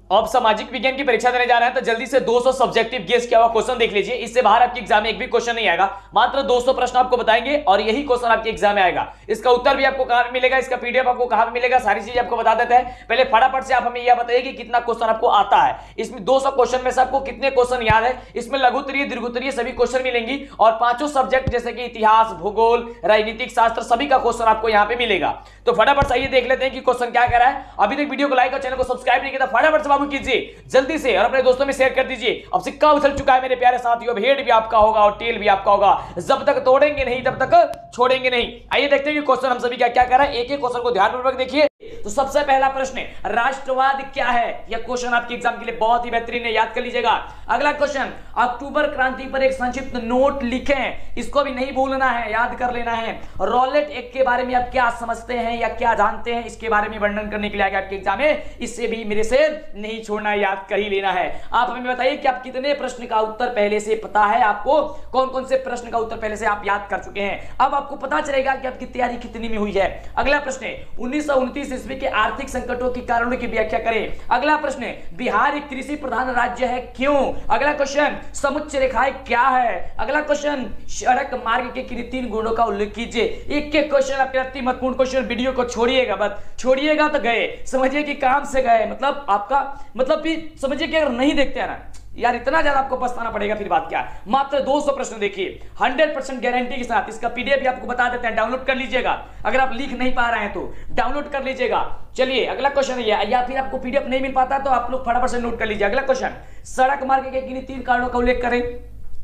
अब सामाजिक विज्ञान की परीक्षा देने जा रहे हैं तो जल्दी से 200 सब्जेक्टिव गेस किया हुआ क्वेश्चन देख लीजिए। इससे बाहर आपके एग्जाम में एक भी क्वेश्चन नहीं आएगा, मात्र 200 प्रश्न आपको बताएंगे और यही क्वेश्चन आपके एग्जाम में आएगा। इसका उत्तर भी आपको कहां मिलेगा, इसका पीडीएफ आपको कहां मिलेगा, सारी चीज आपको बता देते हैं। पहले फटाफट से आप हमें यह बताइए कि कितना क्वेश्चन आपको आता है। इसमें 200 क्वेश्चन में से आपको कितने क्वेश्चन याद है। इसमें लघुत्तरीय दीर्घोत्तरीय सभी क्वेश्चन मिलेंगी और पांचों सब्जेक्ट जैसे कि इतिहास, भूगोल, राजनीतिक शास्त्र सभी का क्वेश्चन आपको यहाँ पे मिलेगा। तो फटाफट से ये देख लेते हैं कि क्वेश्चन क्या कह रहा है। अभी तक वीडियो को लाइक और चैनल को सब्सक्राइब नहीं किया तो फटाफट से बाबू कीजिए जल्दी से और अपने दोस्तों में शेयर कर दीजिए। अब सिक्का उछल चुका है मेरे प्यारे साथियों, अब हेड भी आपका होगा और टेल भी आपका होगा। जब तक तोड़ेंगे नहीं तब तक छोड़ेंगे नहीं। आइए देखते हैं कि क्वेश्चन हम सभी क्या क्या कर रहा है। एक एक क्वेश्चन को ध्यानपूर्वक देखिए। तो सबसे पहला प्रश्न है, राष्ट्रवाद क्या है। यह क्वेश्चन आपके एग्जाम के लिए बहुत ही बेहतरीन है, याद कर लीजिएगा। अगला क्वेश्चन, अक्टूबर क्रांति पर एक संक्षिप्त नोट लिखें। इसको भी नहीं भूलना है, याद कर लेना है। रॉलेट एक्ट के बारे में आप क्या समझते हैं या क्या जानते हैं, इसके बारे में वर्णन करने के लिए आगे आपके एग्जाम में, इससे भी मेरे से नहीं छोड़ना है, याद कर ही लेना है। आप हमें बताइए कि आप कितने प्रश्न का उत्तर पहले से पता है, आपको कौन कौन से प्रश्न का उत्तर पहले से आप याद कर चुके हैं। अब आपको पता चलेगा कि आपकी तैयारी कितनी में हुई है। अगला प्रश्न है, 1929 ईस्वी के आर्थिक संकटों के कारणों की व्याख्या करें। अगला प्रश्न है, बिहार एक कृषि प्रधान राज्य है, क्यों। अगला क्वेश्चन, समुच्चय रेखाएं क्या है। अगला क्वेश्चन, सड़क मार्ग के किन 3 गुणों का उल्लेख कीजिए। एक एक क्वेश्चन आपके अति महत्वपूर्ण क्वेश्चन, वीडियो को छोड़िएगा मत, छोड़िएगा तो गए, समझिए कि काम से गए, मतलब आपका मतलब भी समझिए कि अगर नहीं देखते हैं ना यार, इतना ज्यादा आपको पछताना पड़ेगा, फिर बात क्या है। मात्र 200 प्रश्न देखिए 100% गारंटी के साथ। इसका पीडीएफ भी आपको बता देते हैं, डाउनलोड कर लीजिएगा। अगर आप लिख नहीं पा रहे हैं तो डाउनलोड कर लीजिएगा। चलिए अगला क्वेश्चन है, या फिर आपको पीडीएफ नहीं मिल पाता तो आप लोग फटाफट से नोट कर लीजिए। अगला क्वेश्चन, सड़क मार्ग के किन 3 कारणों का उल्लेख करें।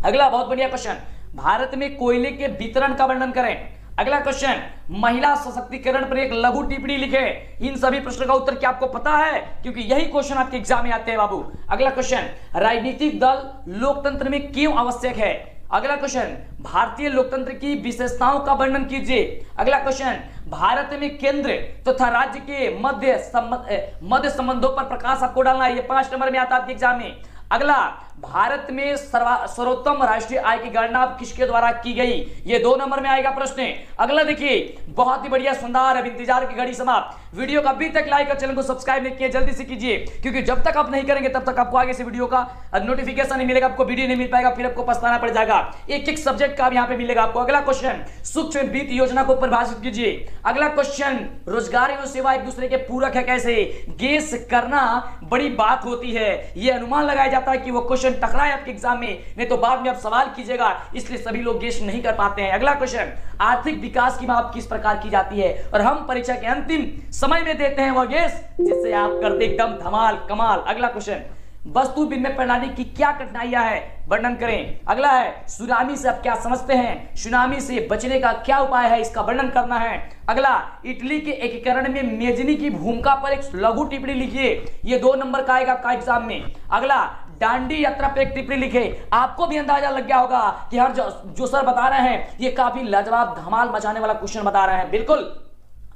अगला बहुत बढ़िया क्वेश्चन, भारत में कोयले के वितरण का वर्णन करें। अगला क्वेश्चन, महिला सशक्तिकरण पर एक लघु टिप्पणी लिखें। इन सभी प्रश्नों का उत्तर क्या आपको पता है, क्योंकि यही क्वेश्चन आपके एग्जाम में आते हैं बाबू। अगला क्वेश्चन, राजनीतिक दल लोकतंत्र में क्यों आवश्यक है। अगला क्वेश्चन, भारतीय लोकतंत्र की विशेषताओं का वर्णन कीजिए। अगला क्वेश्चन, भारत में केंद्र तथा राज्य के मध्य संबंधों पर प्रकाश आपको डालना है, ये 5 नंबर में आता है आपके एग्जाम में। अगला, भारत में सर्वोत्तम राष्ट्रीय आय की गणना किसके द्वारा की गई, ये 2 नंबर में आएगा प्रश्न। अगला देखिए, बहुत ही बढ़िया सुंदर, अब इंतजार की घड़ी समाप्त। वीडियो को अभी तक लाइक और चैनल को सब्सक्राइब नहीं किया जल्दी से कीजिए, क्योंकि जब तक आप नहीं करेंगे तब तक आपको आगे से वीडियो का नोटिफिकेशन नहीं मिलेगा, आपको वीडियो नहीं मिल पाएगा, फिर आपको पछताना पड़ जाएगा। एक एक सब्जेक्ट का यहाँ पे मिलेगा आपको। अगला क्वेश्चन, सूक्ष्म वित्त योजना को परिभाषित कीजिए। अगला क्वेश्चन, रोजगार एवं सेवा एक दूसरे के पूरक है कैसे। गेस करना बड़ी बात होती है, यह अनुमान लगाया जाता है कि वो क्वेश्चन टकराए आपके एग्जाम में, नहीं तो बाद में आप सवाल कीजिएगा, इसलिए सभी लोग गेस नहीं कर पाते हैं। अगला क्वेश्चन, आर्थिक विकास की माप किस प्रकार की जाती है और हम परीक्षा के अंतिम समय में देते हैं वह गेस जिससे आप करते एकदम धमाल कमाल। अगला क्वेश्चन, वस्तु विनिमय प्रणाली की क्या कठिनाइयां है, वर्णन करें। अगला है, सुनामी से आप क्या समझते हैं, सुनामी से बचने का क्या उपाय है, इसका वर्णन करना है। अगला, इटली के एकीकरण में मेजनी की भूमिका पर एक लघु टिप्पणी लिखिए, ये 2 नंबर का आएगा आपका एग्जाम में। अगला, दांडी यात्रा पे एक टिप्पणी लिखे। आपको भी अंदाजा लग गया होगा कि हर जो सर बता रहे हैं ये काफी लाजवाब धमाल मचाने वाला क्वेश्चन बता रहे हैं, बिल्कुल।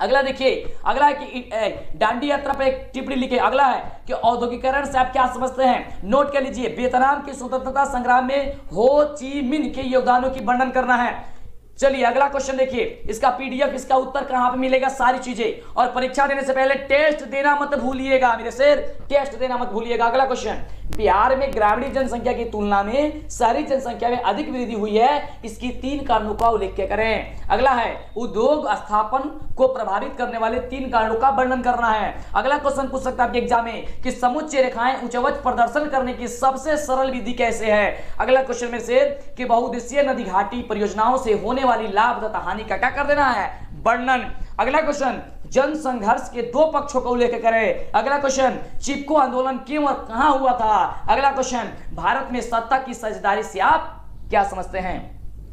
अगला देखिए, अगला है कि दांडी यात्रा पे एक टिप्पणी लिखे। अगला है कि औद्योगिकरण से आप क्या समझते हैं, नोट कर लीजिए। वियतनाम के स्वतंत्रता संग्राम में हो ची मिन के योगदानों की वर्णन करना है। चलिए अगला क्वेश्चन देखिए, इसका पीडीएफ, इसका उत्तर कहां पे मिलेगा, सारी चीजें। और परीक्षा देने से पहले टेस्ट देना मत भूलिएगा मेरे शेर, टेस्ट देना मत भूलिएगा। अगला क्वेश्चन, बिहार में ग्रामीण जनसंख्या की तुलना में शहरी जनसंख्या में अधिक वृद्धि हुई है, इसकी 3 कारणों का उल्लेख करें। अगला है, उद्योग स्थापन को प्रभावित करने वाले 3 कारणों का वर्णन करना है। अगला क्वेश्चन पूछ सकता है आपके एग्जाम में कि समुच्चय रेखाएं उच्चवच प्रदर्शन करने की सबसे सरल विधि कैसे है। अगला क्वेश्चन में से कि बहुउद्देशीय नदी घाटी परियोजनाओं से होने वाली लाभ तथा हानि का क्या कर देना है, वर्णन। अगला क्वेश्चन, जन संघर्ष के 2 पक्षों का उल्लेख करें। अगला क्वेश्चन, चिपको आंदोलन क्यों और कहां हुआ था। अगला क्वेश्चन, भारत में सत्ता की साझेदारी से आप क्या समझते हैं।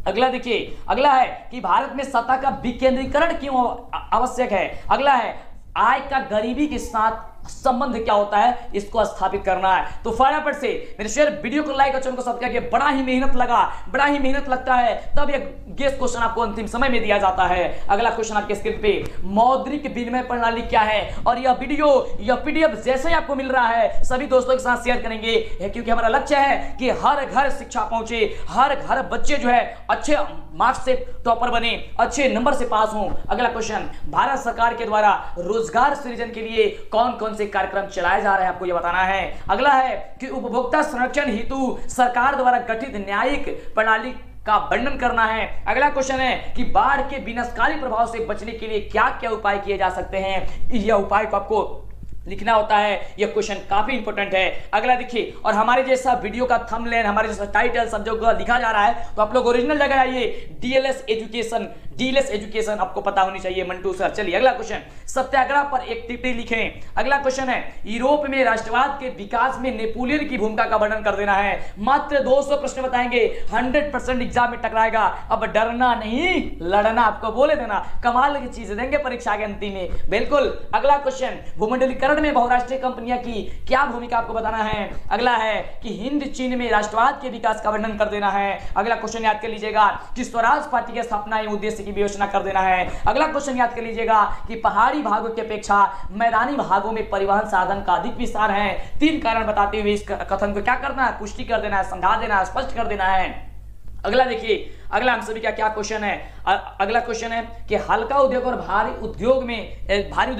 अगला देखिए, अगला है कि भारत में सत्ता का विकेंद्रीकरण क्यों आवश्यक है। अगला है, आय का गरीबी के साथ संबंध क्या होता है, इसको स्थापित करना है। तो फटाफट से मेरे शेयर वीडियो को लाइक और चैनल को सब्सक्राइब किया। बड़ा ही मेहनत लगा, बड़ा ही मेहनत लगता है, तब ये गेस क्वेश्चन आपको अंतिम समय में दिया जाता है। अगला क्वेश्चन आपके स्क्रीन पे, मौद्रिक विनिमय प्रणाली क्या है। और यह वीडियो, यह पीडीएफ जैसे ही आपको मिल रहा है सभी दोस्तों के साथ शेयर करेंगे, क्योंकि हमारा लक्ष्य है कि हर घर शिक्षा पहुंचे, हर घर बच्चे जो है अच्छे मार्क्स से टॉपर बने, अच्छे नंबर से पास हों। अगला क्वेश्चन, भारत सरकार के द्वारा रोजगार सृजन के लिए कौन कौन कौन से कार्यक्रम चलाए जा रहे हैं आपको यह बताना है। अगला है कि उपभोक्ता संरक्षण हेतु सरकार द्वारा गठित न्यायिक प्रणाली का वर्णन करना है। अगला क्वेश्चन है कि बाढ़ के विनाशकारी प्रभाव से बचने के लिए क्या क्या उपाय किए जा सकते हैं, यह उपाय को आपको लिखना होता है। यह क्वेश्चन काफी इंपॉर्टेंट है। अगला देखिए, और हमारे जैसा वीडियो का थंबनेल, हमारे जैसा टाइटल सब जो लिखा जा रहा है तो आप लोग ओरिजिनल जगह आइए, डीएलएस एजुकेशन आपको पता होनी चाहिए मंटू सर। चलिए अगला क्वेश्चन, सत्याग्रह पर एक टिप्पणी लिखें। अगला क्वेश्चन है यूरोप में राष्ट्रवाद के विकास में नेपोलियन की भूमिका का वर्णन कर देना है। मात्र 200 प्रश्न बताएंगे, 100% एग्जाम में टकराएगा। अब डरना नहीं, लड़ना, आपको बोले देना, कमाल की चीज देंगे परीक्षा के अंतिम में, बिल्कुल। अगला क्वेश्चन, भूमंडलीकरण में बहुराष्ट्रीय कंपनियां की क्या भूमिका आपको बताना है। अगला है कि हिंद चीन में राष्ट्रवाद के विकास का वर्णन कर देना है। अगला क्वेश्चन याद कर लीजिएगा कि स्वराज पार्टी की स्थापना एवं उद्देश्य की विवेचना कर देना है। अगला क्वेश्चन याद कर लीजिएगा कि पहाड़ी भागों की अपेक्षा मैदानी भागों में परिवहन साधन का अधिक विस्तार है। 3 कारण बताते हुए इस कथन को क्या करना है, पुष्टि कर देना है, समझा देना है, स्पष्ट कर देना है। अगला देखिए, अगला हम सभी का क्या क्वेश्चन है। अगला क्वेश्चन है कि हल्का उद्योग और भारी उद्योग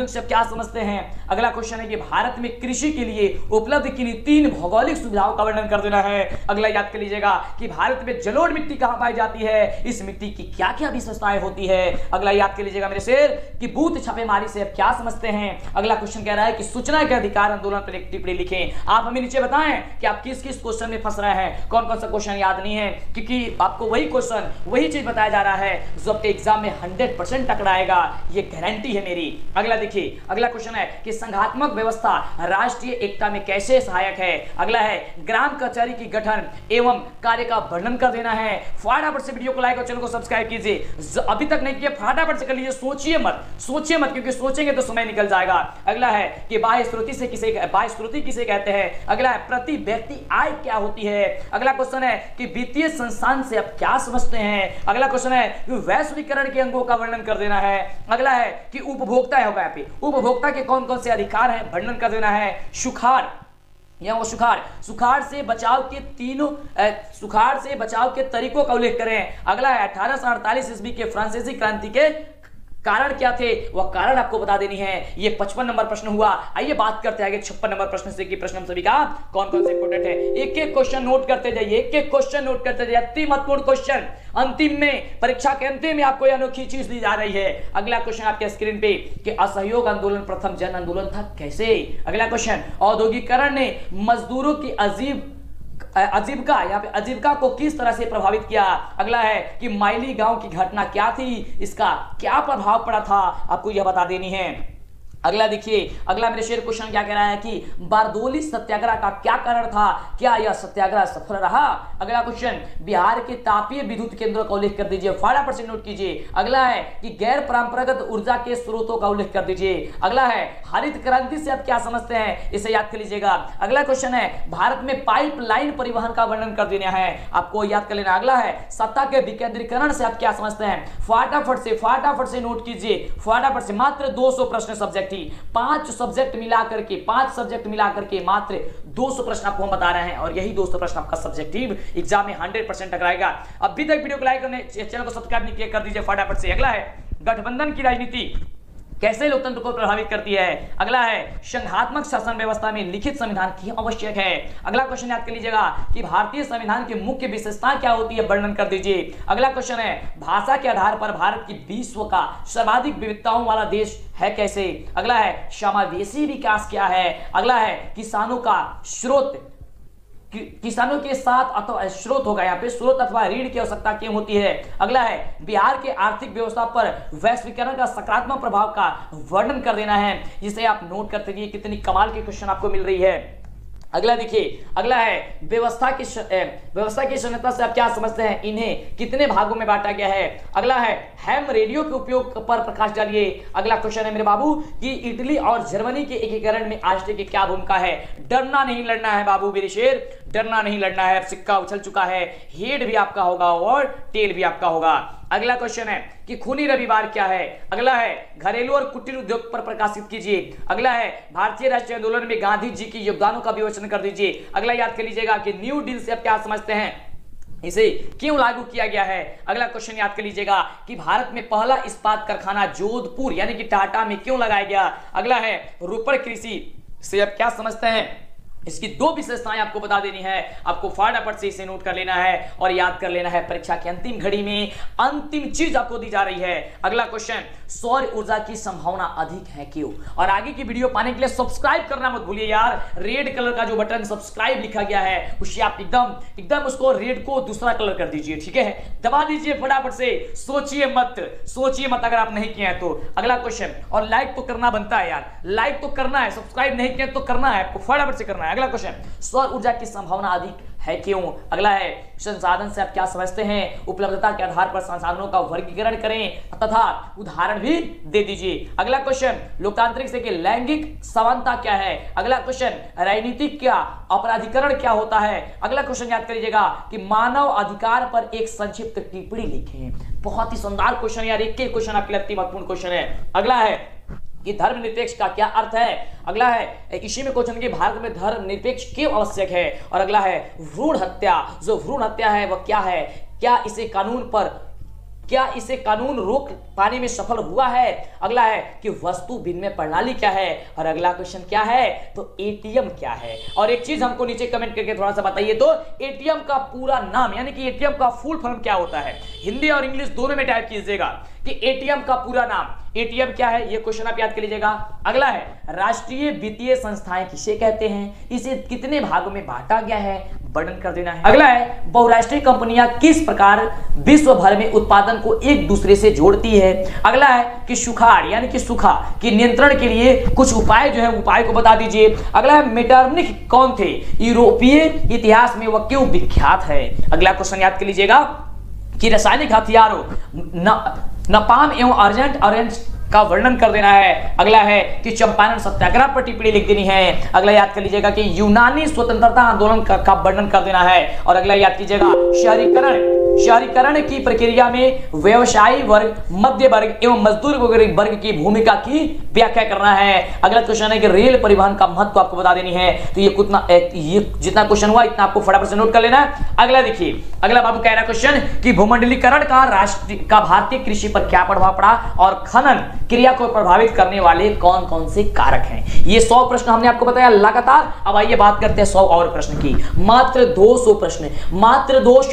से आप क्या समझते हैं। अगला क्वेश्चन है कि भारत में कृषि के लिए उपलब्ध किन्हीं 3 भौगोलिक सुविधाओं का वर्णन कर देना है। अगला याद कर लीजिएगा कि भारत में जलोढ़ मिट्टी कहां पाई जाती है, इस मिट्टी की क्या क्या विशेषताएं होती है। अगला याद कर लीजिएगा मेरे शेर कि बूथ छापेमारी से आप क्या समझते हैं। अगला क्वेश्चन कह रहा है कि सूचना के अधिकार आंदोलन पर एक टिप्पणी लिखें। आप हमें नीचे बताएं कि आप किस किस क्वेश्चन में फंस रहे हैं, कौन कौन सा क्वेश्चन याद नहीं है, क्योंकि आपको वही क्वेश्चन वही चीज बताया जा रहा है जो आपके एग्जाम में 100% टकराएगा, ये गारंटी है मेरी। अगला देखिए, अगला क्वेश्चन है कि संघात्मक व्यवस्था राष्ट्रीय एकता में कैसे सहायक है। अगला है ग्राम कचहरी की गठन एवं कार्य का वर्णन कर देना है। फटाफट से वीडियो को लाइक और चैनल को सब्सक्राइब कीजिए, अभी तक नहीं किया फटाफट से कर लीजिए। सोचिए मत क्योंकि सोचेंगे तो समय निकल जाएगा। अगला है कि बाह्य स्रोती किसे कहते हैं। अगला है प्रति व्यक्ति आय क्या होती है। अगला क्वेश्चन है कि वित्तीय संस्थान से आप क्या समझते हैं। अगला क्वेश्चन है कि वैश्वीकरण के अंगों का वर्णन कर देना है। अगला है कि उपभोक्ता है, यहाँ पे उपभोक्ता के कौन कौन से अधिकार हैं वर्णन कर देना है। सुखाड़ से बचाव के तरीकों का उल्लेख करें। अगला है 1848 ईस्वी के फ्रांसीसी क्रांति के कारण क्या थे, वह कारण आपको बता देनी है। ये 55 नंबर प्रश्न हुआ। आइए बात करते हैं आगे 56 नंबर प्रश्न से कि प्रश्न हम सभी का कौन कौन से इंपोर्टेंट है। एक एक क्वेश्चन नोट करते जाइए, अति महत्वपूर्ण क्वेश्चन अंतिम में, परीक्षा के अंतिम में आपको यह अनोखी चीज दी जा रही है। अगला क्वेश्चन आपके स्क्रीन पे कि असहयोग आंदोलन प्रथम जन आंदोलन था, कैसे। अगला क्वेश्चन, औद्योगिकरण ने मजदूरों की आजीविका को किस तरह से प्रभावित किया। अगला है कि माइली गांव की घटना क्या थी, इसका क्या प्रभाव पड़ा था, आपको यह बता देनी है। अगला देखिए, अगला मेरे शेर क्वेश्चन क्या कह रहा है कि बारदोली सत्याग्रह का क्या कारण था, क्या यह सत्याग्रह सफल रहा। अगला क्वेश्चन, बिहार के तापीय विद्युत केंद्रों का उल्लेख कर दीजिए, 5% नोट कीजिए। अगला है कि गैर परंपरागत ऊर्जा के स्रोतों का उल्लेख कर दीजिए। अगला है हरित क्रांति से आप क्या समझते हैं, इसे याद कर लीजिएगा। अगला क्वेश्चन है भारत में पाइपलाइन परिवहन का वर्णन कर देना है, आपको याद कर लेना। अगला है सत्ता के विकेंद्रीकरण से आप क्या समझते हैं, फटाफट से नोट कीजिए, फटाफट से। मात्र 200 प्रश्न सब्जेक्ट, 5 सब्जेक्ट मिलाकर के मात्र 200 प्रश्न आपको हम बता रहे हैं, और यही 200 प्रश्न आपका सब्जेक्टिव एग्जाम में 100% टकराएगा। अभी तक वीडियो को लाइक करने, चैनल को सब्सक्राइब नहीं किया, कर दीजिए फटाफट से। अगला है गठबंधन की राजनीति कैसे लोकतंत्र को प्रभावित करती है। अगला है संघात्मक शासन व्यवस्था में लिखित संविधान क्यों आवश्यक है। अगला क्वेश्चन याद कर लीजिएगा कि भारतीय संविधान की मुख्य विशेषता क्या होती है, वर्णन कर दीजिए। अगला क्वेश्चन है भाषा के आधार पर भारत की विश्व का सर्वाधिक विविधताओं वाला देश है कैसे। अगला है समावेशी विकास क्या है। अगला है किसानों के साथ अथवा स्रोत होगा, यहाँ पे स्रोत अथवा ऋण की आवश्यकता क्यों होती है। अगला है बिहार के आर्थिक व्यवस्था पर वैश्वीकरण का सकारात्मक प्रभाव का वर्णन कर देना है, जिसे आप नोट करते रहिए। कितनी कमाल की क्वेश्चन आपको मिल रही है। अगला देखिए, अगला है व्यवस्था की संरचना से आप क्या समझते हैं, इन्हें कितने भागों में बांटा गया है। अगला है हैम रेडियो के उपयोग पर प्रकाश डालिए। अगला क्वेश्चन है मेरे बाबू कि इटली और जर्मनी के एकीकरण में आस्ट्रिया की क्या भूमिका है। डरना नहीं लड़ना है बाबू मेरे शेर, डरना नहीं लड़ना है। सिक्का उछल चुका है, हेड भी आपका होगा और टेल भी आपका होगा। अगला क्वेश्चन है कि खूनी रविवार क्या है। अगला है घरेलू और कुटीर उद्योग पर प्रकाशित कीजिए। अगला है भारतीय राष्ट्रीय आंदोलन में गांधी जी के योगदानों का विवेचन कर दीजिए। अगला याद कर लीजिएगा कि न्यू डील से आप क्या समझते हैं, इसे क्यों लागू किया गया है। अगला क्वेश्चन याद कर लीजिएगा कि भारत में पहला इस्पात कारखाना जोधपुर यानी कि टाटा में क्यों लगाया गया। अगला है रोपड़ कृषि से आप क्या समझते हैं, इसकी दो विशेषताएं आपको बता देनी है। आपको फटाफट से इसे नोट कर लेना है और याद कर लेना है। परीक्षा की अंतिम घड़ी में अंतिम चीज आपको दी जा रही है। अगला क्वेश्चन, सौर ऊर्जा की संभावना अधिक है क्यों? और आगे की वीडियो पाने के लिए सब्सक्राइब करना मत भूलिए यार। रेड कलर का जो बटन सब्सक्राइब लिखा गया है उसे आप एकदम उसको रेड को दूसरा कलर कर दीजिए, ठीक है, दबा दीजिए फटाफट से। सोचिए मत अगर आप नहीं किए हैं तो। अगला क्वेश्चन, और लाइक तो करना बनता है यार, लाइक तो करना है, सब्सक्राइब नहीं किया तो करना है, आपको फटाफट से करना है। अगला क्वेश्चन, सौर ऊर्जा की संभावना अधिक है क्यों? अगला है, संसाधन से आप क्या समझते हैं? उपलब्धता के आधार पर संसाधनों का वर्गीकरण करें तथा उदाहरण भी दे दीजिए। अगला क्वेश्चन, लोकतांत्रिक से कि लैंगिक समानता क्या है? अगला क्वेश्चन, राजनीतिक क्या अपराधीकरण क्या होता है? अगला क्वेश्चन याद करिएगा कि मानव अधिकार पर एक संक्षिप्त टिप्पणी लिखें। बहुत ही शानदार क्वेश्चन यार, एक क्वेश्चन आपके लिए महत्वपूर्ण क्वेश्चन है। अगला है कि धर्मनिरपेक्ष का क्या अर्थ है? अगला है, इसी में क्वेश्चन कि भारत में धर्मनिरपेक्ष क्यों आवश्यक है? और अगला है, भ्रूण हत्या, जो भ्रूण हत्या है वह क्या है? क्या इसे कानून रोक पाने में सफल हुआ है? अगला है कि वस्तु विनिमय प्रणाली क्या है? और अगला क्वेश्चन क्या है, तो एटीएम क्या है? और एक चीज हमको नीचे कमेंट करके थोड़ा सा बताइए तो, एटीएम का पूरा नाम यानी कि एटीएम का फुल फॉर्म क्या होता है? हिंदी और इंग्लिश दोनों में टाइप कीजिएगा कि एटीएम का पूरा नाम, एटीएम क्या है, ये क्वेश्चन आप याद कर लीजिएगा। अगला है, राष्ट्रीय वित्तीय संस्थाएं किसे कहते हैं? इसे कितने भागों में बांटा गया है? वर्णन कर देना है। अगला है, बहुराष्ट्रीय कंपनियां किस प्रकार विश्व भर में उत्पादन को एक दूसरे से जोड़ती है? अगला है कि सुखाड़ यानी कि सूखा के नियंत्रण के लिए कुछ उपाय जो है उपाय को बता दीजिए। अगला है, मेटरनिख कौन थे? यूरोपीय इतिहास में वह क्यों विख्यात है? अगला क्वेश्चन याद कर लीजिएगा कि रासायनिक हथियारों नपाम एवं अर्जेंट का वर्णन कर देना है। अगला है कि चंपारण सत्याग्रह पर टिप्पणी लिख देनी है। अगला याद कर लीजिएगा कि यूनानी स्वतंत्रता आंदोलन का वर्णन कर देना है। और अगला याद कीजिएगा, शहरीकरण की प्रक्रिया में व्यवसायी वर्ग, मध्य वर्ग एवं मजदूर वर्ग की भूमिका की व्याख्या करना है। अगला क्वेश्चन है कि रेल परिवहन का महत्व आपको बता देनी है। तो ये जितना क्वेश्चन हुआ इतना आपको फटाफट से नोट कर लेना है। अगला देखिए, अगला बाबू कह रहा है क्वेश्चन कि भूमंडलीकरण का भारतीय कृषि पर क्या प्रभाव पड़ा और खनन क्रिया को प्रभावित करने वाले कौन कौन से कारक हैं? ये 100 प्रश्न हमने आपको बताया लगातार। अब आइए बात करते हैं 100 और प्रश्न की। मात्र 200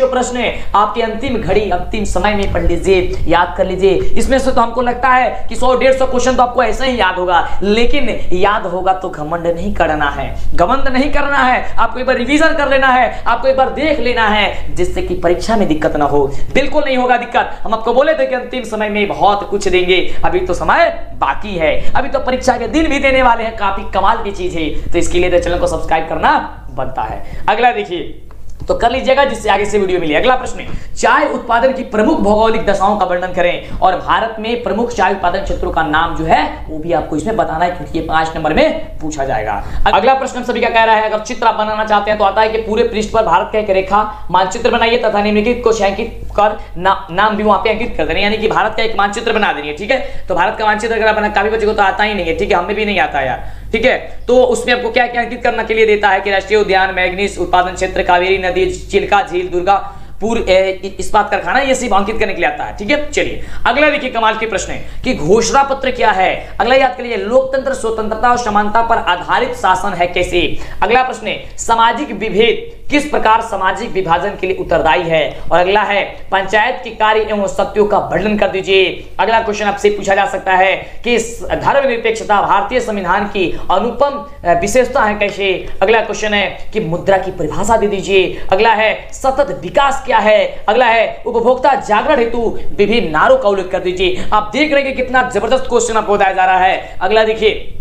प्रश्न आपके अंतिम घड़ी अंतिम समय में पढ़ लीजिए, याद कर लीजिए। इसमें से तो हमको लगता है कि 100-150 क्वेश्चन तो आपको ऐसे ही याद होगा, लेकिन याद होगा तो घमंड नहीं करना है, आपको एक बार रिवीजन कर लेना है, आपको एक बार देख लेना है, जिससे कि परीक्षा में दिक्कत ना हो। बिल्कुल नहीं होगा दिक्कत। हम आपको बोले थे कि अंतिम समय में बहुत कुछ देंगे, अभी तो समय बाकी है, अभी तो परीक्षा के दिन भी देने वाले हैं। काफी कमाल की चीज है, तो इसके लिए चैनल को सब्सक्राइब करना बनता है। अगला देखिए, तो कर लीजिएगा जिससे आगे से वीडियो मिले। अगला प्रश्न, चाय उत्पादन की प्रमुख भौगोलिक दशाओं का वर्णन करें। और भारत में प्रमुख चाय उत्पादन क्षेत्रों का नाम जो है वो भी आपको इसमें बताना है, क्योंकि ये 5 नंबर में पूछा जाएगा। अगला प्रश्न सभी का कह रहा है, अगर चित्र आप बनाना चाहते हैं तो आता है कि पूरे पृष्ठ पर भारत का एक रेखा मानचित्र बनाइए तथा निम्नलिखित को छायांकित कर नाम भी वहां पे अंकित कर देना, यानी कि भारत का एक मानचित्र बना देंगे। ठीक है, तो भारत का मानचित्र अगर बना, काफी बच्चों को तो आता ही नहीं है, ठीक है, हमें भी नहीं आता यार। ठीक है, तो उसमें आपको क्या क्या अंकित करने के लिए देता है कि राष्ट्रीय उद्यान, मैग्नीज उत्पादन क्षेत्र, कावेरी नदी, चिल्का झील, दुर्गापुर इस्पात कारखाना, ये सब अंकित करने के लिए आता है। ठीक है, चलिए अगला देखिए, कमाल के प्रश्न है कि घोषणा पत्र क्या है। अगला याद करिए, लोकतंत्र स्वतंत्रता और समानता पर आधारित शासन है कैसे। अगला प्रश्न है, सामाजिक विभेद किस प्रकार सामाजिक विभाजन के लिए उत्तरदायी है। और अगला है, पंचायत के कार्य एवं शक्तियों का वर्णन कर दीजिए। अगला क्वेश्चन आपसे पूछा जा सकता है कि धर्मनिरपेक्षता भारतीय संविधान की अनुपम विशेषता है कैसे। अगला क्वेश्चन है कि मुद्रा की परिभाषा दे दीजिए। अगला है, सतत विकास क्या है। अगला है, उपभोक्ता जागरण हेतु विभिन्न नारों का उल्लेख कर दीजिए। आप देख रहे हैं कि कितना जबरदस्त क्वेश्चन आपको बताया जा रहा है। अगला देखिए,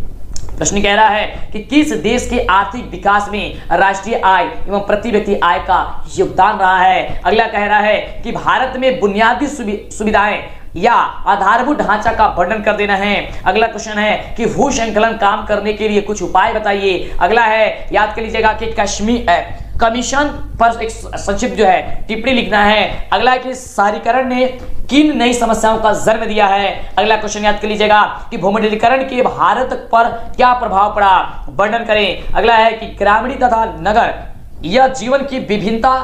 प्रश्न कह रहा है कि किस देश के आर्थिक विकास में राष्ट्रीय आय एवं प्रति व्यक्ति आय का योगदान रहा है। अगला कह रहा है कि भारत में बुनियादी सुविधाएं या आधारभूत ढांचा का वर्णन कर देना है। अगला क्वेश्चन है कि भू संकलन काम करने के लिए कुछ उपाय बताइए। अगला है, याद कर लीजिएगा कि कमीशन पर एक संक्षिप्त जो है टिप्पणी लिखना है। अगला है कि शहरीकरण ने किन नई समस्याओं का जन्म दिया है। अगला क्वेश्चन याद कर लीजिएगा कि भूमंडलीकरण के भारत पर क्या प्रभाव पड़ा, वर्णन करें। अगला है कि ग्रामीण तथा नगर यह जीवन की विभिन्नता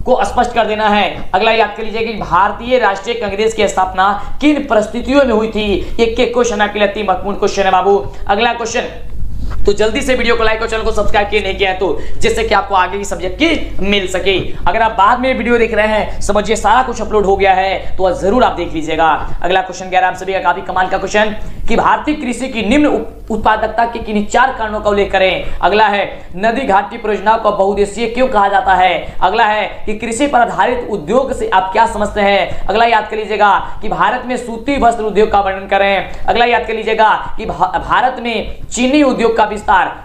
को स्पष्ट कर देना है। अगला याद कर लीजिए कि भारतीय राष्ट्रीय कांग्रेस की स्थापना किन परिस्थितियों में हुई थी। एक क्वेश्चन आपके लिए अति महत्वपूर्ण क्वेश्चन है बाबू। अगला क्वेश्चन तो जल्दी से वीडियो को लाइक और चैनल को सब्सक्राइब किए नहीं किया है तो, जिससे कि आपको आगे की सब्जेक्ट की मिल सके। अगर आप बाद में वीडियो देख रहे हैं, समझिए सारा कुछ अपलोड हो गया है, तो जरूर आप देख लीजिएगा। अगला क्वेश्चन कह रहा है आप सभी का काफी कमाल का क्वेश्चन कि भारतीय कृषि की निम्न उत्पादकता के किन्हीं 4 कारणों का उल्लेख करें। अगला है नदी घाटी परियोजनाओं को बहुउद्देशीय क्यों कहा जाता है। अगला है कि कृषि पर आधारित उद्योग से आप क्या समझते हैं। अगला याद कर लीजिएगा कि भारत में सूती वस्त्र उद्योग का वर्णन करें। अगला याद कर लीजिएगा कि भारत में चीनी उद्योग का विस्तार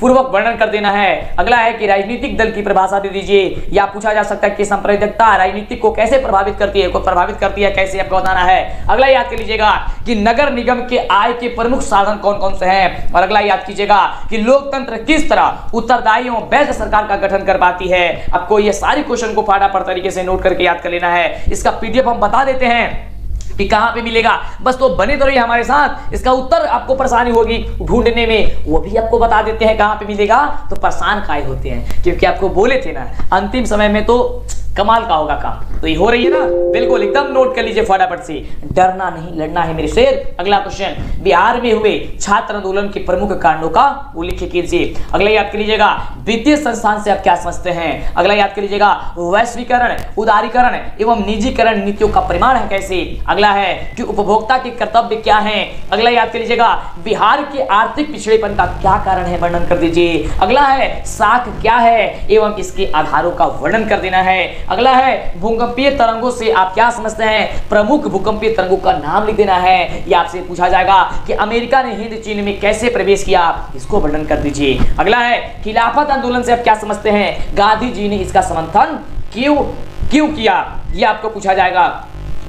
पूर्वक वर्णन कर देना है। अगला है कि राजनीतिक दल की परिभाषा दे दीजिए, या पूछा जा सकता है कि सांप्रदायिकता राजनीति को कैसे प्रभावित करती है, कैसे आपको बताना है। अगला याद कर लीजिएगा कि नगर निगम के आय के प्रमुख साधन कौन कौन से हैं। और अगला याद कीजिएगा कि लोकतंत्र किस तरह उत्तरदायी एवं वैध सरकार का गठन कर पाती है। आपको ये सारी क्वेश्चन को फटाफट तरीके से नोट करके याद कर लेना है। इसका पीडीएफ हम बता देते हैं कि कहां पे मिलेगा, बस तो बने तो रहिए हमारे साथ। इसका उत्तर आपको परेशानी होगी ढूंढने में, वो भी आपको बता देते हैं कहां पे मिलेगा, तो परेशान काहे होते हैं, क्योंकि आपको बोले थे ना अंतिम समय में तो कमाल का होगा काम। तो ये हो रही है ना, बिल्कुल एकदम नोट कर लीजिए फटाफट से, डरना नहीं लड़ना है मेरे शेर। अगला क्वेश्चन, बिहार में हुए छात्र आंदोलन के प्रमुख कारणों का उल्लेख कीजिए। अगला याद कर लीजिएगा वित्तीय संस्थान से आप क्या समझते हैं। अगला याद कर लीजिएगा वैश्वीकरण, उदारीकरण एवं निजीकरण नीतियों का परिमाण है कैसे। अगला है कि उपभोक्ता के कर्तव्य क्या है। अगला याद कर लीजिएगा बिहार के आर्थिक पिछड़ेपन का क्या कारण है, वर्णन कर दीजिए। अगला है साख क्या है एवं इसके आधारों का वर्णन कर देना है। अगला है भूकंपीय तरंगों से आप क्या समझते हैं, प्रमुख भूकंपीय तरंगों का नाम लिख देना है। यह आपसे पूछा जाएगा कि अमेरिका ने हिंद चीन में कैसे प्रवेश किया, इसको वर्णन कर दीजिए। अगला है खिलाफत आंदोलन से आप क्या समझते हैं, गांधी जी ने इसका समर्थन क्यों किया, यह आपको पूछा जाएगा।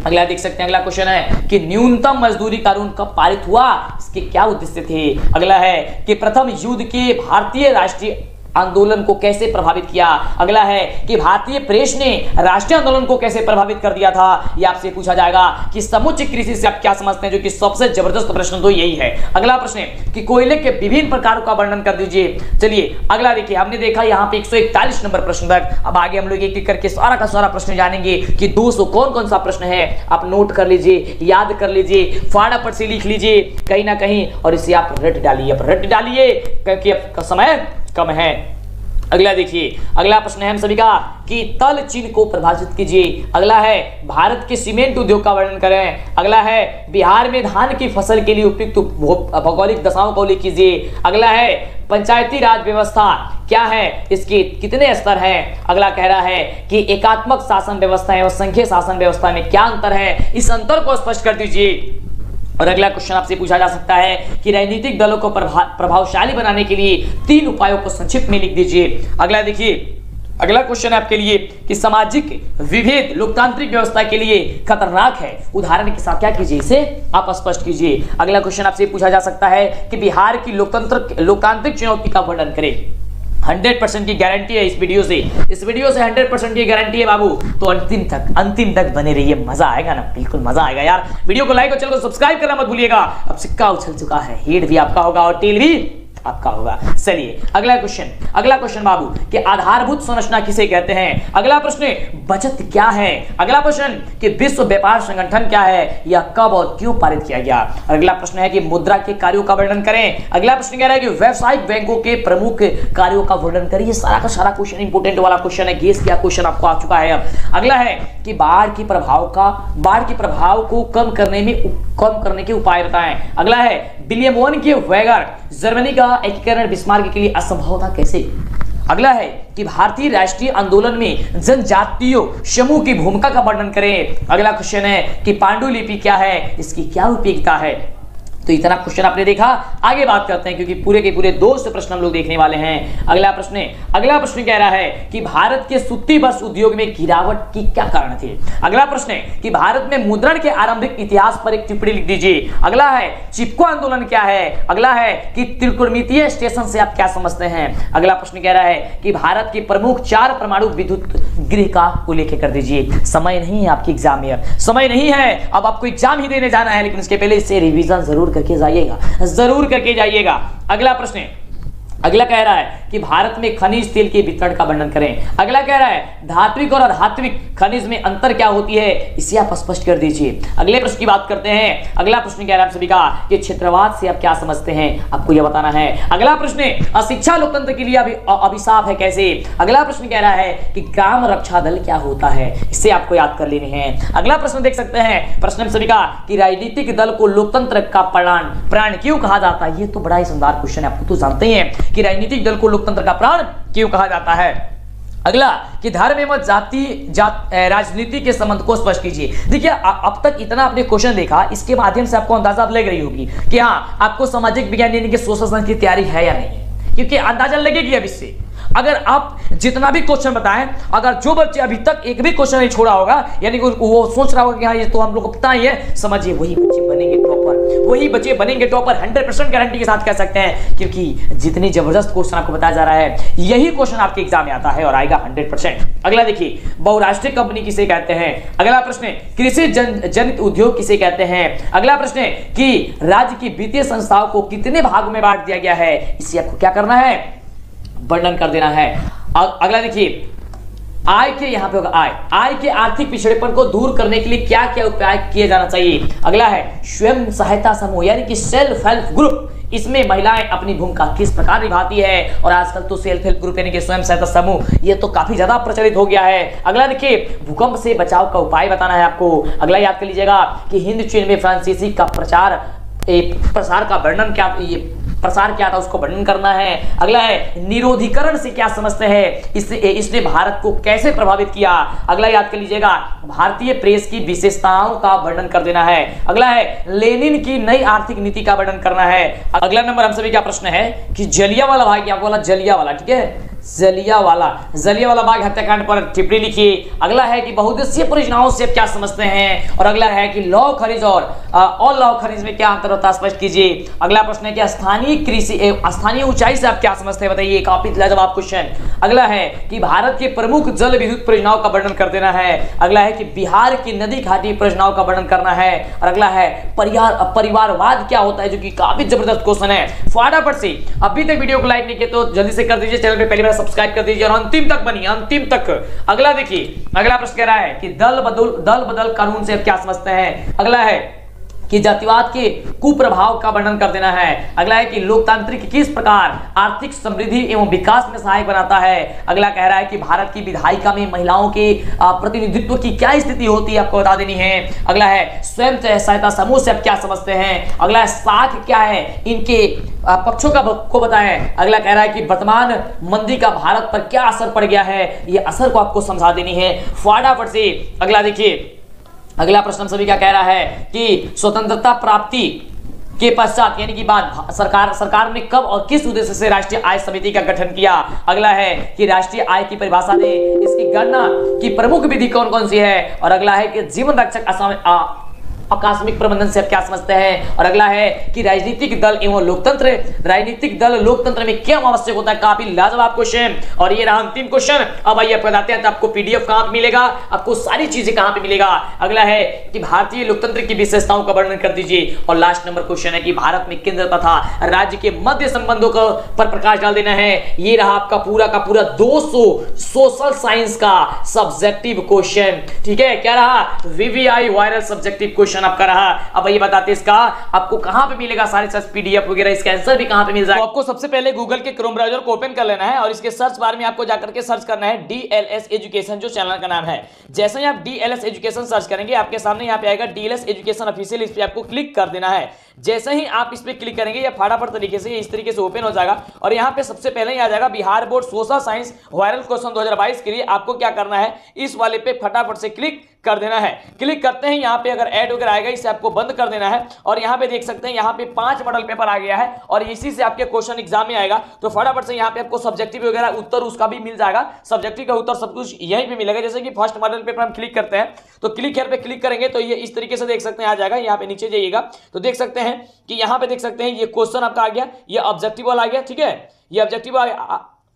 अगला देख सकते हैं, अगला क्वेश्चन है कि न्यूनतम मजदूरी कानून कब पारित हुआ, इसके क्या उद्देश्य थे। अगला है कि प्रथम युद्ध के भारतीय राष्ट्रीय आंदोलन को कैसे प्रभावित किया। अगला है कि भारतीय प्रेस ने राष्ट्रीय आंदोलन को कैसे प्रभावित कर दिया था, यह आपसे पूछा जाएगा। कि समुचित कृषि से आप क्या समझते हैं, जो कि सबसे जबरदस्त प्रश्न तो यही है। अगला प्रश्न है कि कोयले के विभिन्न प्रकारों का वर्णन कर दीजिए। चलिए अगला देखिए, हमने देखा यहाँ पे 141 नंबर प्रश्न तक। अब आगे हम लोग एक एक करके सारा का सारा प्रश्न जानेंगे कि 200 कौन कौन सा प्रश्न है। आप नोट कर लीजिए, याद कर लीजिए, फटाफट से लिख लीजिए कहीं ना कहीं, और इसे आप रट डालिए क्योंकि अब समय कम है। अगला देखिए, अगला प्रश्न है हम सभी का कि तल चिन्ह को परिभाषित कीजिए। अगला है भारत के सीमेंट उद्योग का वर्णन करें। अगला है बिहार में धान की फसल के लिए उपयुक्त भौगोलिक दशाओं का उल्लेख कीजिए। अगला है पंचायती राज व्यवस्था क्या है, इसके कितने स्तर हैं। अगला कह रहा है कि एकात्मक शासन व्यवस्था एवं संघीय शासन व्यवस्था में क्या अंतर है, इस अंतर को स्पष्ट कर दीजिए। और अगला क्वेश्चन आपसे पूछा जा सकता है कि राजनीतिक दलों को प्रभावशाली बनाने के लिए 3 उपायों को संक्षिप्त में लिख दीजिए। अगला देखिए, अगला क्वेश्चन है आपके लिए कि सामाजिक विभेद लोकतांत्रिक व्यवस्था के लिए खतरनाक है, उदाहरण के साथ क्या कीजिए, इसे आप स्पष्ट कीजिए। अगला क्वेश्चन आपसे पूछा जा सकता है कि बिहार की लोकतांत्रिक चुनौती का वर्णन करें। 100% की गारंटी है इस वीडियो से 100% की गारंटी है बाबू। तो अंतिम तक बने रहिए, मजा आएगा ना, बिल्कुल मजा आएगा यार। वीडियो को लाइक और चैनल को सब्सक्राइब करना मत भूलिएगा। अब सिक्का उछल चुका है, हेड भी आपका होगा और टेल भी आपका होगा। चलिए अगला क्वेश्चन बाबू कि आधारभूत संरचना किसे कहते हैं। अगला प्रश्न बचत क्या है। अगला प्रश्न कि विश्व व्यापार संगठन क्या है, यह कब और क्यों पारित किया गया। अगला प्रश्न है कि मुद्रा के कार्यों का वर्णन करें। अगला प्रश्न कह रहा है कि व्यावसायिक बैंकों के प्रमुख कार्यों का वर्णन करें। ये सारा का सारा क्वेश्चन इंपोर्टेंट वाला क्वेश्चन है, गेस किया क्वेश्चन आपको आ चुका है। अब अगला है कि बाढ़ के प्रभाव को कम करने के उपाय बताएं। अगला है विलियम वन के वैगर जर्मनी का एकीकरण बिस्मार्क के लिए असंभव था कैसे। अगला है कि भारतीय राष्ट्रीय आंदोलन में जनजातीय समूह की भूमिका का वर्णन करें। अगला क्वेश्चन है कि पांडुलिपि क्या है, इसकी क्या उपयोगिता है। तो इतना क्वेश्चन आपने देखा, आगे बात करते हैं क्योंकि पूरे के पूरे 200 प्रश्न हम लोग देखने वाले हैं। अगला प्रश्न कह रहा है कि भारत के सूती वस्त्र उद्योग में गिरावट की क्या कारण थे। अगला प्रश्न है कि भारत में मुद्रण के आरंभिक इतिहास पर एक टिप्पणी लिख दीजिए। अगला है चिपको आंदोलन क्या है। अगला है कि त्रिकोणमितीय स्टेशन से आप क्या समझते हैं। अगला प्रश्न कह रहा है कि भारत के प्रमुख 4 परमाणु विद्युत गृह का उल्लेख कर दीजिए। समय नहीं है आपकी एग्जाम में, समय नहीं है, अब आपको एग्जाम ही देने जाना है, लेकिन इसके पहले इससे रिवीजन जरूर करके जाइएगा। अगला प्रश्न अगला कह रहा है कि भारत में खनिज तेल के वितरण का वर्णन करें। अगला कह रहा है धात्विक और अधात्विक खनिज में अंतर क्या होती है, इसे आप स्पष्ट कर दीजिए। अगले प्रश्न की बात करते हैं। अगला प्रश्न कह रहा है आप सभी का कि क्षेत्रवाद से आप क्या समझते हैं, आपको यह बताना है। अगला प्रश्न अशिक्षा लोकतंत्र के लिए अभिशाप है कैसे। अगला प्रश्न कह रहा है कि ग्राम रक्षा दल क्या होता है, इसे आपको याद कर लेने हैं। अगला प्रश्न देख सकते हैं, प्रश्न सभी का कि राजनीतिक दल को लोकतंत्र का प्राण क्यों कहा जाता है। ये तो बड़ा ही शानदार क्वेश्चन है, आपको तो जानते ही हैं कि राजनीतिक दल को लोकतंत्र का प्राण क्यों कहा जाता है। अगला कि धर्म एवं राजनीति के संबंध को स्पष्ट कीजिए। देखिए अब तक इतना आपने क्वेश्चन देखा, इसके माध्यम से आपको अंदाजा लग रही होगी कि हाँ आपको सामाजिक विज्ञान यानी कि सोशल साइंस की तैयारी है या नहीं है, क्योंकि अंदाजा लगेगी अब इससे। अगर आप जितना भी क्वेश्चन बताएं, अगर जो बच्चे अभी तक एक भी क्वेश्चन नहीं छोड़ा होगा, यानी कि वो सोच रहा होगा कि हाँ ये तो हम लोग को पता ही है, समझिए वही बच्चे बनेंगे टॉपर, वही बच्चे बनेंगे टॉपर 100% गारंटी के साथ कह सकते हैं, क्योंकि जितनी जबरदस्त क्वेश्चन आपको बताया जा रहा है यही क्वेश्चन आपके एग्जाम में आता है और आएगा 100%। अगला देखिए, बहुराष्ट्रीय कंपनी किसे कहते हैं। अगला प्रश्न कृषि जनित उद्योग किसे कहते हैं। अगला प्रश्न है कि राज्य की वित्तीय संस्थाओं को कितने भागों में बांट दिया गया है, इसे आपको क्या करना है, वर्णन कर देना है। अगला देखिए, आय के यहां पे होगा आय के आर्थिक पिछड़ेपन को दूर करने के लिए क्या क्या उपाय किए जाना चाहिए। अगला है स्वयं सहायता समूह यानी कि सेल्फ हेल्प ग्रुप, इसमें महिलाएं अपनी भूमिका किस प्रकार निभाती है। और आजकल तो सेल्फ हेल्प ग्रुप यानी कि स्वयं सहायता समूह ये तो काफी ज्यादा प्रचलित हो गया है। अगला देखिए, भूकंप से बचाव का उपाय बताना है आपको। अगला याद कर लीजिएगा कि हिंद चीन में फ्रांसीसी का प्रसार का वर्णन क्या, प्रसार क्या था उसको वर्णन करना है। अगला है निरोधीकरण से क्या समझते हैं, इसने भारत को कैसे प्रभावित किया। अगला याद कर लीजिएगा, भारतीय प्रेस की विशेषताओं का वर्णन कर देना है। अगला है लेनिन की नई आर्थिक नीति का वर्णन करना है। अगला नंबर हम सभी का प्रश्न है कि जलियांवाला बाग, क्या बोला जलियांवाला, ठीक है जलियांवाला बाग हत्याकांड पर टिप्पणी लिखिए। अगला है कि बहुउद्देशीय परियोजनाओं से क्या समझते हैं। और अगला है कि लौह खनिज और लौह खनिज में क्या अंतर होता है, स्पष्ट कीजिए। अगला प्रश्न है कि स्थानीय कृषि स्थानीय ऊंचाई से आप क्या समझते हैं, बताइए, काफी लाजवाब क्वेश्चन। अगला है कि भारत के प्रमुख जल विद्युत परियोजनाओं का वर्णन कर देना है। अगला है कि बिहार की नदी घाटी परियोजनाओं का वर्णन करना है। और अगला है परिवारवाद क्या होता है, जो कि काफी जबरदस्त क्वेश्चन है। फटाफट से अभी तक वीडियो को लाइक नहीं किया तो जल्दी से कर दीजिए, चैनल पे पहली बार सब्सक्राइब कर दीजिए और अंतिम तक बनिए, अंतिम तक। अगला देखिए, अगला प्रश्न कह रहा है कि दल बदल कानून से आप क्या समझते हैं। अगला है कि जातिवाद के कुप्रभाव का वर्णन कर देना है। अगला है कि लोकतांत्रिक किस प्रकार आर्थिक समृद्धि एवं विकास में सहायक बनाता है। अगला कह रहा है कि भारत की विधायिका में महिलाओं के प्रतिनिधित्व की क्या स्थिति होती है, आपको बता देनी है। अगला है स्वयं सहायता समूह से आप क्या समझते हैं। अगला है साख क्या है, इनके पक्षों को बताएं। अगला कह रहा है कि वर्तमान मंदी का भारत पर क्या असर पड़ गया है, ये असर को आपको समझा देनी है फटाफट से। अगला देखिए, अगला प्रश्न सभी का कह रहा है कि स्वतंत्रता प्राप्ति के पश्चात यानी कि बाद सरकार ने कब और किस उद्देश्य से राष्ट्रीय आय समिति का गठन किया। अगला है कि राष्ट्रीय आय की परिभाषा दे, इसकी गणना की प्रमुख विधि कौन कौन सी है। और अगला है कि जीवन रक्षक आकस्मिक प्रबंधन से आप क्या समझते हैं। और अगला है कि राजनीतिक दल लोकतंत्र में क्या आवश्यक होता है, काफी लाजवाब क्वेश्चन। और ये रहा अंतिम क्वेश्चन। अब आइए आप बताते हैं तो आपको पीडीएफ कहां पे मिलेगा, आपको सारी चीजें कहां पे मिलेगा। अगला है कि भारतीय लोकतंत्र की विशेषताओं का वर्णन कर दीजिए। और लास्ट नंबर क्वेश्चन है कि भारत में केंद्र तथा राज्य के मध्य संबंधों पर प्रकाश डाल देना है। ये रहा आपका पूरा का पूरा 200 सोशल साइंस का सब्जेक्टिव क्वेश्चन, ठीक है। क्या रहा, वीवीआई वायरल सब्जेक्टिव क्वेश्चन आपका रहा। अब ये बताते हैं इसका आपको कहां पे मिलेगा, सारे पीडीएफ वगैरह, इसका आंसर भी कहां पे मिल जाएगा। तो आपको सबसे पहले गूगल के क्रोम ब्राउजर को ओपन कर लेना है और इसके सर्च बार में आपको जाकर के सर्च करना है डीएलएस एजुकेशन, जो चैनल का नाम है। जैसे ही आप डीएलएस एजुकेशन सर्च करेंगे आपके सामने यहाँ पे आएगा डीएलएस एजुकेशन ऑफिशियल, इस पे आपको क्लिक कर देना है। जैसे ही आप इस पे क्लिक करेंगे या फटाफट तरीके से इस तरीके से ओपन हो जाएगा और यहाँ पे सबसे पहले ही आ जाएगा Bihar board social science viral question 2022 के लिए। आपको क्या करना है, इस वाले पे फटाफट से क्लिक कर देना है। क्लिक करते हैं यहाँ पे अगर ऐड वगैरह आएगा इसे आपको बंद कर देना है। और यहाँ पे देख सकते हैं यहाँ पे 5 मॉडल पेपर आ गया है और इसी से आपके क्वेश्चन एग्जाम में आएगा। तो फटाफट से यहाँ पे आपको सब्जेक्टिव वगैरह उत्तर उसका भी मिल जाएगा, सब्जेक्टिव का उत्तर सब कुछ यहीं पे मिलेगा। जैसे कि फर्स्ट मॉडल पेपर हम क्लिक करते हैं तो क्लिक हेयर पे क्लिक करेंगे तो ये इस तरीके से देख सकते हैं आ जाएगा। यहाँ पे नीचे जाइएगा तो देख सकते हैं कि यहाँ पे देख सकते हैं ये क्वेश्चन आपका आ गया, ये ऑब्जेक्टिव वाला आ गया, ठीक है। ये ऑब्जेक्टिव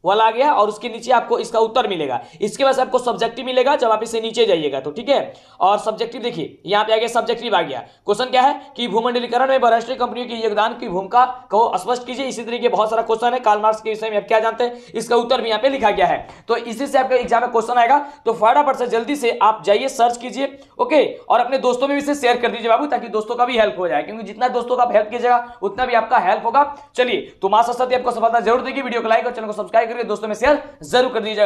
वाला आ गया और उसके नीचे आपको इसका उत्तर मिलेगा। इसके बाद आपको सब्जेक्टिव मिलेगा जब आप इसे नीचे जाइएगा तो, ठीक है। और सब्जेक्टिव देखिए यहां पे आ गया, सब्जेक्टिव आ गया। क्वेश्चन क्या है कि भूमंडलीकरण में बहुराष्ट्रीय कंपनियों के योगदान की भूमिका को स्पष्ट कीजिए। इसी तरीके बहुत सारा क्वेश्चन है। कार्ल मार्क्स के विषय में आप क्या जानते हैं, इसका उत्तर भी यहां पे लिखा गया है। तो इसी से आपका एग्जाम में क्वेश्चन आएगा। तो फटाफट से जल्दी से आप जाइए, सर्च कीजिए, ओके, और अपने दोस्तों में भी इसे शेयर कर दीजिए बाबू, ताकि दोस्तों का भी हेल्प हो जाए, क्योंकि जितना दोस्तों का आप हेल्प कीजिएगा उतना भी आपका हेल्प होगा। चलिए, तो मां सरस्वती आपको सफलता जरूर देगी। वीडियो को लाइक और चैनल को सब्सक्राइब करके दोस्तों में शेयर जरूर कर दीजिएगा।